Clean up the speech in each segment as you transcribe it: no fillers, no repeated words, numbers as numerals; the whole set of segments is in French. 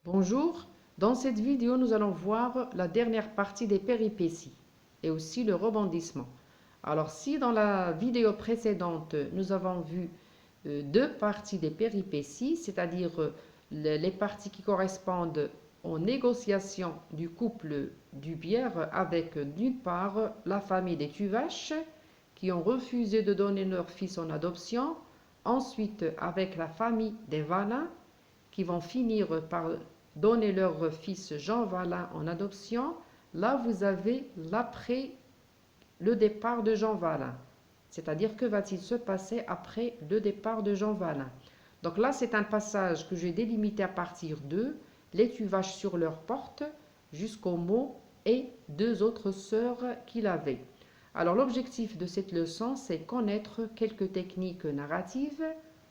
Bonjour, dans cette vidéo nous allons voir la dernière partie des péripéties et aussi le rebondissement. Alors si dans la vidéo précédente nous avons vu deux parties des péripéties, c'est-à-dire les parties qui correspondent aux négociations du couple du Bière avec d'une part la famille des Tuvache qui ont refusé de donner leur fils en adoption, ensuite avec la famille des Valin qui vont finir par donner leur fils Jean Valin en adoption. Là, vous avez l'après le départ de Jean Valin. C'est-à-dire, que va-t-il se passer après le départ de Jean Valin? Donc là, c'est un passage que j'ai délimité à partir de les Tuvache sur leur porte jusqu'au mot et deux autres sœurs qu'il avait. Alors l'objectif de cette leçon, c'est connaître quelques techniques narratives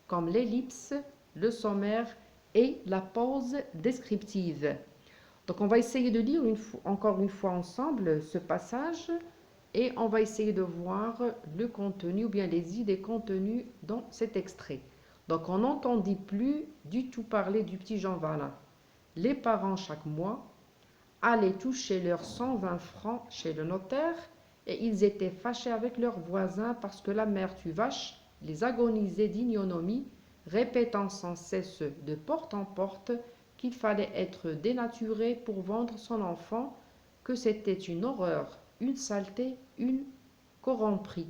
comme l'ellipse, le sommaire et la pause descriptive. Donc on va essayer de lire encore une fois ensemble ce passage et on va essayer de voir le contenu ou bien les idées contenues dans cet extrait. Donc on n'entendit plus du tout parler du petit Jean Valin. Les parents chaque mois allaient toucher leurs 120 francs chez le notaire et ils étaient fâchés avec leurs voisins parce que la mère Tuvache les agonisait d'ignominie, répétant sans cesse de porte en porte qu'il fallait être dénaturé pour vendre son enfant, que c'était une horreur, une saleté, une corromprie.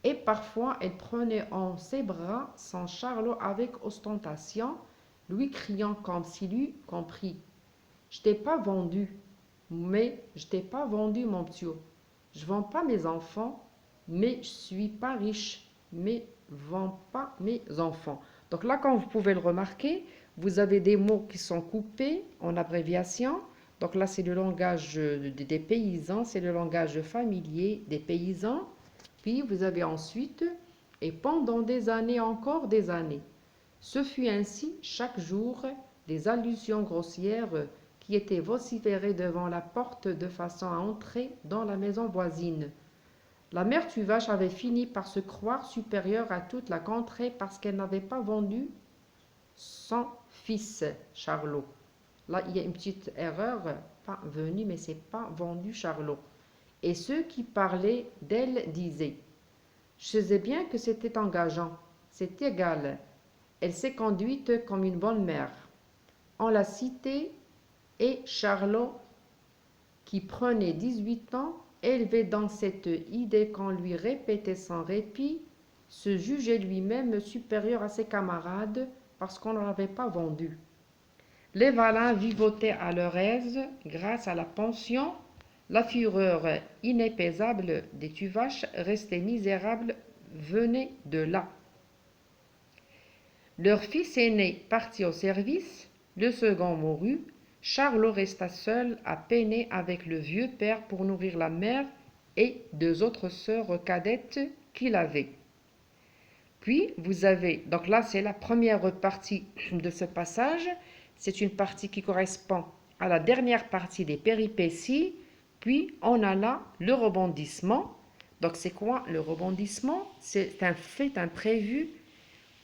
Et parfois elle prenait en ses bras son Charlot avec ostentation, lui criant comme s'il eût compris: je t'ai pas vendu, mais je t'ai pas vendu mon petit. Je vends pas mes enfants, mais je suis pas riche, mais vends pas mes enfants. Donc là, comme vous pouvez le remarquer, vous avez des mots qui sont coupés en abréviation. Donc là, c'est le langage des paysans, c'est le langage familier des paysans. Puis vous avez ensuite, et pendant des années encore des années. Ce fut ainsi chaque jour des allusions grossières qui étaient vociférées devant la porte de façon à entrer dans la maison voisine. La mère Tuvache avait fini par se croire supérieure à toute la contrée parce qu'elle n'avait pas vendu son fils Charlot. Là, il y a une petite erreur, pas venu, mais c'est pas vendu Charlot. Et ceux qui parlaient d'elle disaient: je sais bien que c'était engageant, c'est égal. Elle s'est conduite comme une bonne mère. On l'a citée et Charlot, qui prenait 18 ans, élevé dans cette idée qu'on lui répétait sans répit, se jugeait lui-même supérieur à ses camarades parce qu'on ne l'avait pas vendu. Les Valin vivotaient à leur aise grâce à la pension. La fureur inépaisable des Tuvache, restés misérables, venait de là. Leur fils aîné partit au service, le second mourut, Charlot resta seul à peiner avec le vieux père pour nourrir la mère et deux autres sœurs cadettes qu'il avait. Puis vous avez, donc là c'est la première partie de ce passage, c'est une partie qui correspond à la dernière partie des péripéties, puis on a là le rebondissement. Donc c'est quoi le rebondissement? C'est un fait imprévu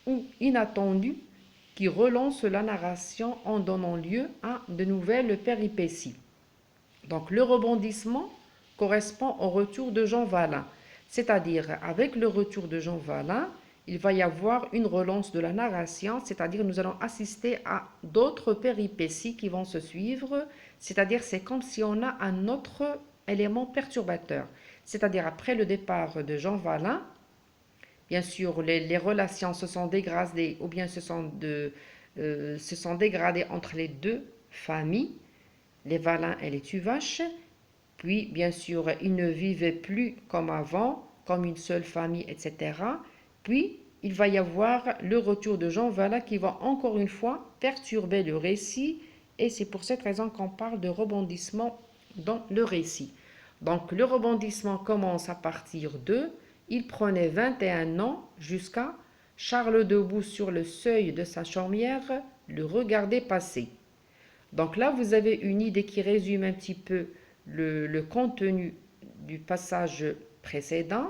ou inattendu qui relance la narration en donnant lieu à de nouvelles péripéties. Donc le rebondissement correspond au retour de Jean Valin, c'est-à-dire avec le retour de Jean Valin, il va y avoir une relance de la narration, c'est-à-dire nous allons assister à d'autres péripéties qui vont se suivre, c'est-à-dire c'est comme si on a un autre élément perturbateur, c'est-à-dire après le départ de Jean Valin, bien sûr, les relations se sont dégradées ou bien se sont dégradées entre les deux familles, les Valin et les Tuvache. Puis, bien sûr, ils ne vivaient plus comme avant, comme une seule famille, etc. Puis, il va y avoir le retour de Jean Valin qui va encore une fois perturber le récit. Et c'est pour cette raison qu'on parle de rebondissement dans le récit. Donc, le rebondissement commence à partir de il prenait 21 ans jusqu'à Charles debout sur le seuil de sa chaumière le regardait passer. Donc là, vous avez une idée qui résume un petit peu le contenu du passage précédent,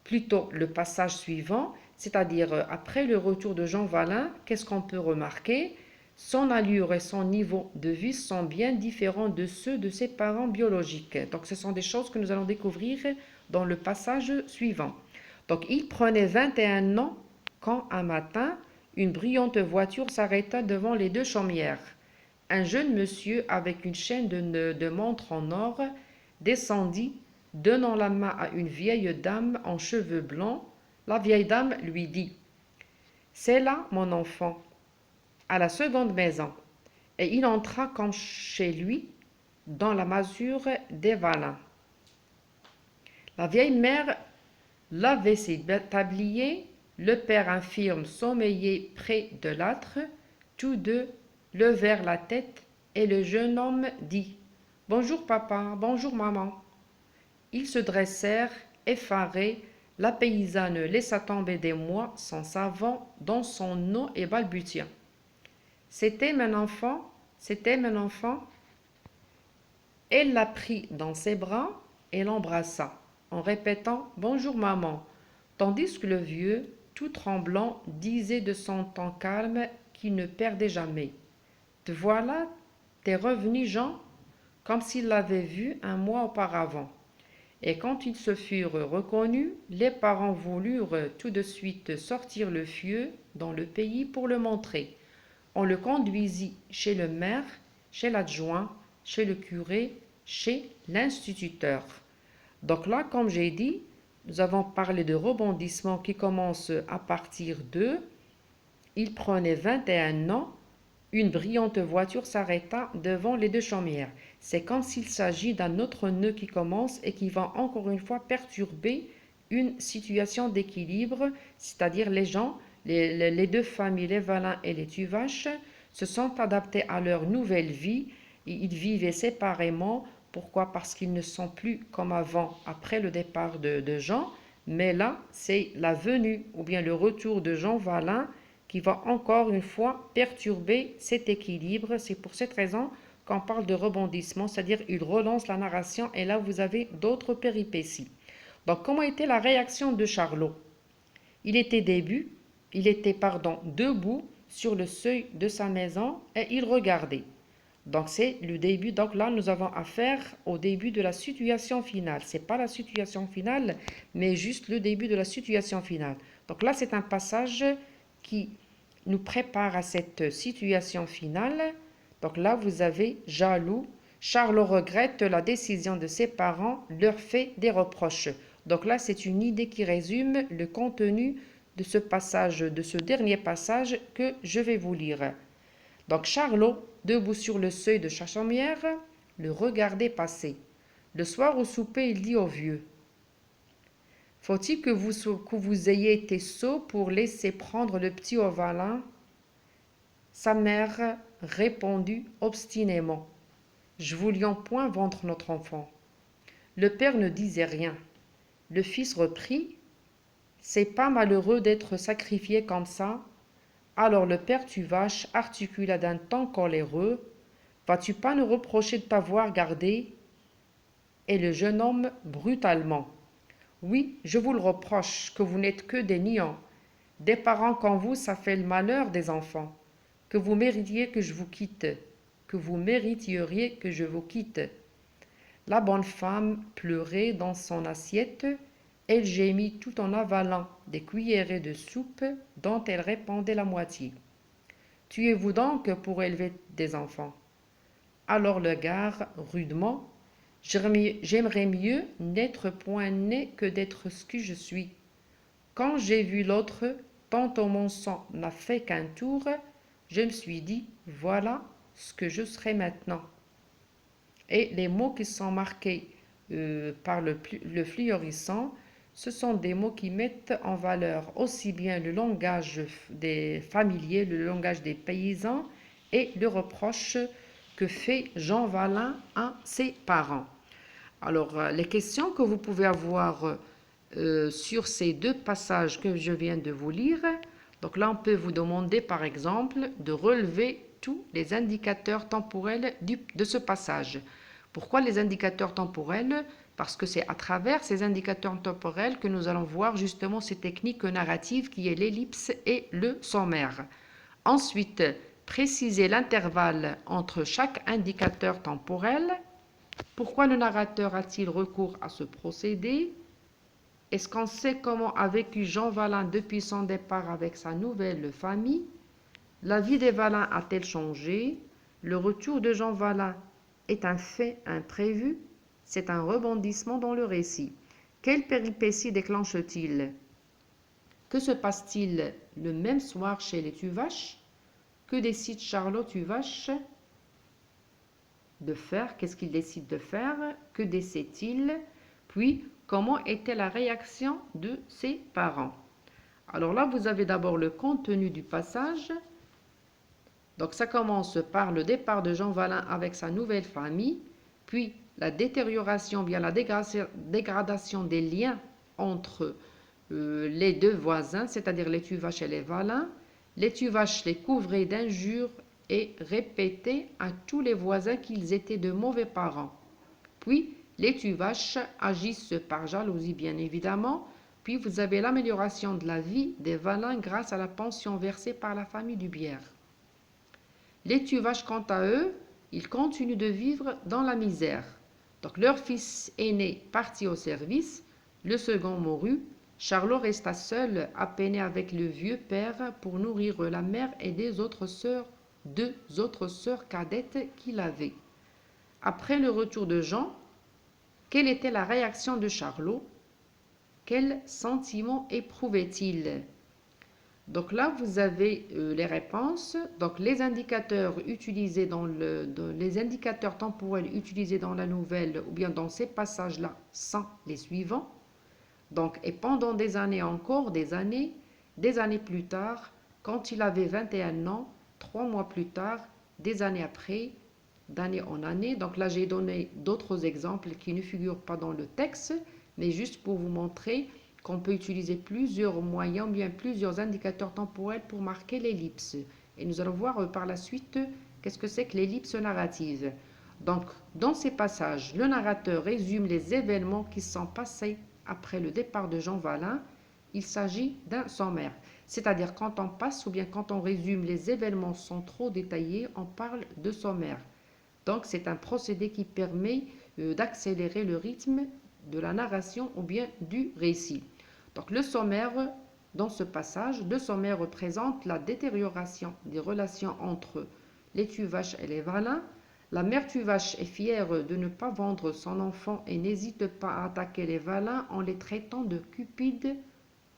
plutôt le passage suivant, c'est-à-dire après le retour de Jean Valin, qu'est-ce qu'on peut remarquer? Son allure et son niveau de vie sont bien différents de ceux de ses parents biologiques. Donc, ce sont des choses que nous allons découvrir dans le passage suivant. Donc, il prenait 21 ans quand, un matin, une brillante voiture s'arrêta devant les deux chaumières. Un jeune monsieur avec une chaîne de montre en or descendit, donnant la main à une vieille dame en cheveux blancs. La vieille dame lui dit: C'est là, mon enfant, à la seconde maison. Et il entra comme chez lui, dans la masure des Valins. La vieille mère lavait ses tabliers, le père infirme sommeillait près de l'âtre. Tous deux levèrent la tête et le jeune homme dit: Bonjour papa, bonjour maman. Ils se dressèrent, effarés. La paysanne laissa tomber des mois son savon dans son eau et balbutia: C'était mon enfant, c'était mon enfant. Elle la prit dans ses bras et l'embrassa, en répétant Bonjour maman, tandis que le vieux, tout tremblant, disait de son ton calme qu'il ne perdait jamais: Te voilà, t'es revenu, Jean, comme s'il l'avait vu un mois auparavant. Et quand ils se furent reconnus, les parents voulurent tout de suite sortir le vieux dans le pays pour le montrer. On le conduisit chez le maire, chez l'adjoint, chez le curé, chez l'instituteur. Donc là, comme j'ai dit, nous avons parlé de rebondissement qui commence à partir de il prenait 21 ans, une brillante voiture s'arrêta devant les deux chaumières. C'est comme s'il s'agit d'un autre nœud qui commence et qui va encore une fois perturber une situation d'équilibre, c'est-à-dire les gens, les deux familles, les Valins et les Tuvache, se sont adaptés à leur nouvelle vie et ils vivaient séparément. Pourquoi? Parce qu'ils ne sont plus comme avant, après le départ de Jean, mais là, c'est la venue ou bien le retour de Jean Valin qui va encore une fois perturber cet équilibre. C'est pour cette raison qu'on parle de rebondissement, c'est-à-dire il relance la narration et là vous avez d'autres péripéties. Donc comment était la réaction de Charlot? Il était debout sur le seuil de sa maison et il regardait. Donc c'est le début. Donc là nous avons affaire au début de la situation finale. C'est pas la situation finale, mais juste le début de la situation finale. Donc là c'est un passage qui nous prépare à cette situation finale. Donc là vous avez jaloux. Charlot regrette la décision de ses parents, leur fait des reproches. Donc là c'est une idée qui résume le contenu de ce passage, de ce dernier passage que je vais vous lire. Donc Charlot, debout sur le seuil de sa chaumière, le regardait passer. Le soir au souper, il dit au vieux: Faut-il que vous ayez été sot pour laisser prendre le petit au Valin? Sa mère répondit obstinément: Je voulions point vendre notre enfant. Le père ne disait rien. Le fils reprit: C'est pas malheureux d'être sacrifié comme ça. Alors le père Tuvache articula d'un ton coléreux: Vas-tu pas nous reprocher de t'avoir gardé? Et le jeune homme brutalement: Oui, je vous le reproche, que vous n'êtes que des niants. Des parents comme vous, ça fait le malheur des enfants. Que vous méritiez que je vous quitte, que vous mériteriez que je vous quitte. La bonne femme pleurait dans son assiette. Elle gémit tout en avalant des cuillerées de soupe dont elle répandait la moitié. Tuez-vous donc pour élever des enfants. Alors le gars, rudement: J'aimerais mieux n'être point né que d'être ce que je suis. Quand j'ai vu l'autre, tantôt mon sang n'a fait qu'un tour, je me suis dit, voilà ce que je serai maintenant. Et les mots qui sont marqués par le fleurissant, ce sont des mots qui mettent en valeur aussi bien le langage des familiers, le langage des paysans et le reproche que fait Jean Valin à ses parents. Alors, les questions que vous pouvez avoir sur ces deux passages que je viens de vous lire, donc là on peut vous demander par exemple de relever tous les indicateurs temporels de ce passage. Pourquoi les indicateurs temporels? Parce que c'est à travers ces indicateurs temporels que nous allons voir justement ces techniques narratives qui est l'ellipse et le sommaire. Ensuite, préciser l'intervalle entre chaque indicateur temporel. Pourquoi le narrateur a-t-il recours à ce procédé? Est-ce qu'on sait comment a vécu Jean Valin depuis son départ avec sa nouvelle famille? La vie des Valin a-t-elle changé? Le retour de Jean Valin est un fait imprévu? C'est un rebondissement dans le récit. Quelle péripétie déclenche-t-il? Que se passe-t-il le même soir chez les Tuvache? Que décide Charlot Tuvache de faire? Qu'est-ce qu'il décide de faire? Que décide-t-il? Puis, comment était la réaction de ses parents? Alors là, vous avez d'abord le contenu du passage. Donc ça commence par le départ de Jean Valin avec sa nouvelle famille, puis la détérioration, bien la dégradation des liens entre les deux voisins, c'est-à-dire les Tuvache et les Valin. Les Tuvache les couvraient d'injures et répétaient à tous les voisins qu'ils étaient de mauvais parents. Puis les Tuvache agissent par jalousie, bien évidemment. Puis vous avez l'amélioration de la vie des Valin grâce à la pension versée par la famille du Bière. Les Tuvache, quant à eux, ils continuent de vivre dans la misère. Donc leur fils aîné partit au service, le second mourut. Charlot resta seul à peiner avec le vieux père pour nourrir la mère et deux autres sœurs cadettes qu'il avait. Après le retour de Jean, quelle était la réaction de Charlot? Quel sentiment éprouvait-il? Donc là, vous avez les réponses. Donc les indicateurs utilisés les indicateurs temporels utilisés dans la nouvelle ou bien dans ces passages-là sont les suivants. Donc, et pendant des années encore, des années plus tard, quand il avait 21 ans, 3 mois plus tard, des années après, d'année en année. Donc là, j'ai donné d'autres exemples qui ne figurent pas dans le texte, mais juste pour vous montrer qu'on peut utiliser plusieurs moyens, bien plusieurs indicateurs temporels pour marquer l'ellipse. Et nous allons voir par la suite qu'est-ce que c'est que l'ellipse narrative. Donc, dans ces passages, le narrateur résume les événements qui sont passés après le départ de Jean Valin. Il s'agit d'un sommaire. C'est-à-dire quand on passe ou bien quand on résume les événements sans trop détailler, on parle de sommaire. Donc c'est un procédé qui permet d'accélérer le rythme de la narration ou bien du récit. Donc le sommaire, dans ce passage, le sommaire représente la détérioration des relations entre les Tuvache et les Valin. La mère Tuvache est fière de ne pas vendre son enfant et n'hésite pas à attaquer les Valin en les traitant de cupides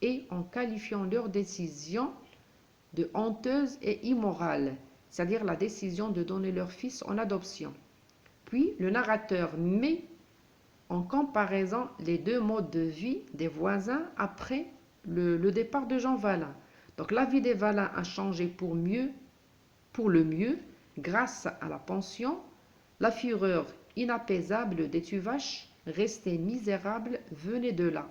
et en qualifiant leur décision de honteuse et immorale, c'est-à-dire la décision de donner leur fils en adoption. Puis le narrateur met en comparaison les deux modes de vie des voisins après le départ de Jean Valin. Donc la vie des Valin a changé pour le mieux, grâce à la pension. La fureur inapaisable des Tuvache, restée misérable, venait de là.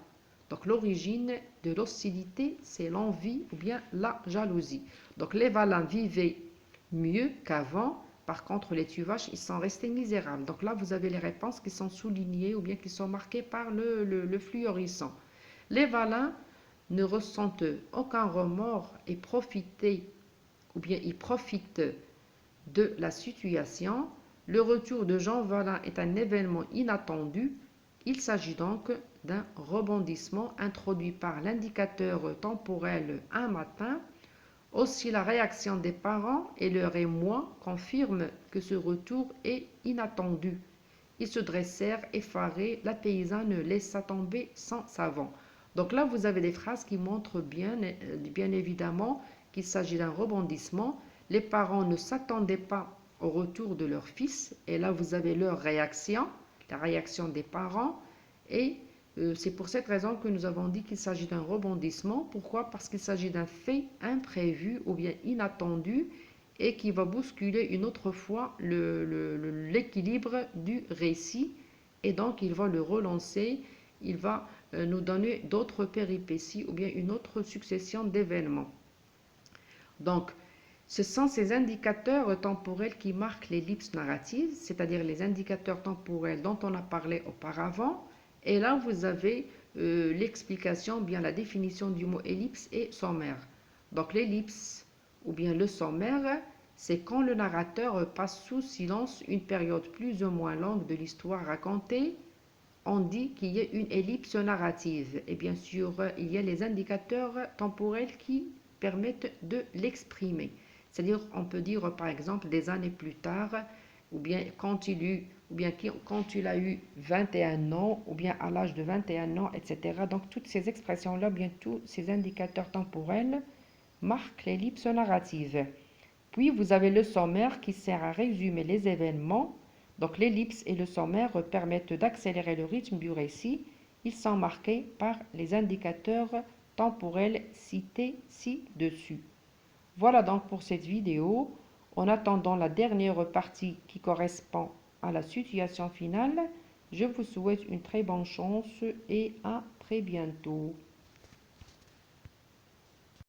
Donc l'origine de l'hostilité, c'est l'envie ou bien la jalousie. Donc les Valin vivaient mieux qu'avant. Par contre, les Tuvache, ils sont restés misérables. Donc là, vous avez les réponses qui sont soulignées ou bien qui sont marquées par le fluorescent. Les Valin ne ressentent aucun remords et ils profitent de la situation. Le retour de Jean Valin est un événement inattendu. Il s'agit donc d'un rebondissement introduit par l'indicateur temporel un matin. Aussi la réaction des parents et leur émoi confirment que ce retour est inattendu. Ils se dressèrent effarés, la paysanne laissa tomber son savon. Donc là, vous avez des phrases qui montrent bien évidemment qu'il s'agit d'un rebondissement. Les parents ne s'attendaient pas au retour de leur fils. Et là, vous avez leur réaction, la réaction des parents. Et c'est pour cette raison que nous avons dit qu'il s'agit d'un rebondissement. Pourquoi? Parce qu'il s'agit d'un fait imprévu ou bien inattendu et qui va bousculer une autre fois l'équilibre du récit. Et donc, il va le relancer. Il va nous donner d'autres péripéties ou bien une autre succession d'événements. Donc, ce sont ces indicateurs temporels qui marquent l'ellipse narrative, c'est-à-dire les indicateurs temporels dont on a parlé auparavant. Et là, vous avez l'explication, bien la définition du mot ellipse et sommaire. Donc, l'ellipse ou bien le sommaire, c'est quand le narrateur passe sous silence une période plus ou moins longue de l'histoire racontée. On dit qu'il y a une ellipse narrative. Et bien sûr, il y a les indicateurs temporels qui permettent de l'exprimer. C'est-à-dire, on peut dire par exemple des années plus tard, ou bien quand il a eu 21 ans, ou bien à l'âge de 21 ans, etc. Donc, toutes ces expressions-là, bien tous ces indicateurs temporels marquent l'ellipse narrative. Puis, vous avez le sommaire qui sert à résumer les événements. Donc, l'ellipse et le sommaire permettent d'accélérer le rythme du récit. Ils sont marqués par les indicateurs temporels cités ci-dessus. Voilà donc pour cette vidéo. En attendant la dernière partie qui correspond à la situation finale, je vous souhaite une très bonne chance et à très bientôt.